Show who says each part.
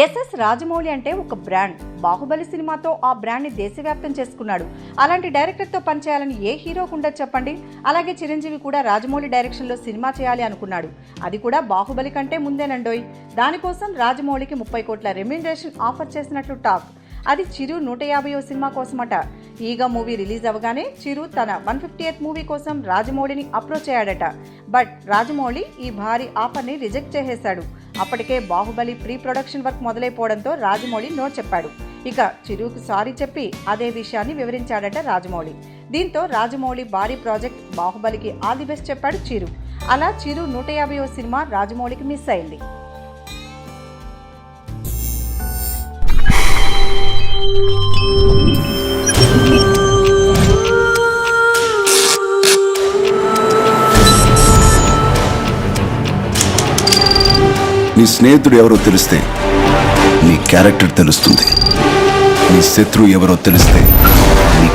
Speaker 1: SS Rajamouli అంటే ఒక brand. Baahubali సినిమాతో ఆ బ్రాండ్ని దేశవ్యాప్తం చేసుకున్నాడు. అలాంటి డైరెక్టర్తో పనిచేయాలని ఏ హీరోకు ఉండదు చెప్పండి. అలాగే చిరంజీవి కూడా రాజమౌళి డైరెక్షన్లో సినిమా చేయాలి అనుకున్నాడు. అది కూడా బాహుబలి కంటే ముందేనండోయ్. దానికోసం రాజమౌళికి 30 కోట్ల రెమ్యూనరేషన్ ఆఫర్ చేసినట్లు టాక్. అది చిరు 150వ సినిమా కోసమట. ఈగ మూవీ రిలీజ్ అవగానే చిరు తన 150th మూవీ కోసం రాజమౌళిని అప్రోచ్ అయ్యాడట. బట్ రాజమౌళి ఈ భారీ ఆఫర్ని రిజెక్ట్ చేసేశాడు. అప్పటికే బాహుబలి ప్రీ ప్రొడక్షన్ వర్క్ మొదలైపోవడంతో రాజమౌళి నో చెప్పాడు. ఇక చిరుకు సారీ చెప్పి అదే విషయాన్ని వివరించాడట రాజమౌళి. దీంతో రాజమౌళి భారీ ప్రాజెక్ట్ బాహుబలికి ఆల్ ది బెస్ట్ చెప్పాడు చిరు. అలా చిరు 150వ సినిమా రాజమౌళికి మిస్ అయింది.
Speaker 2: నీ స్నేహితుడు ఎవరో తెలిస్తే నీ క్యారెక్టర్ తెలుస్తుంది. నీ శత్రువు ఎవరో తెలిస్తే నీ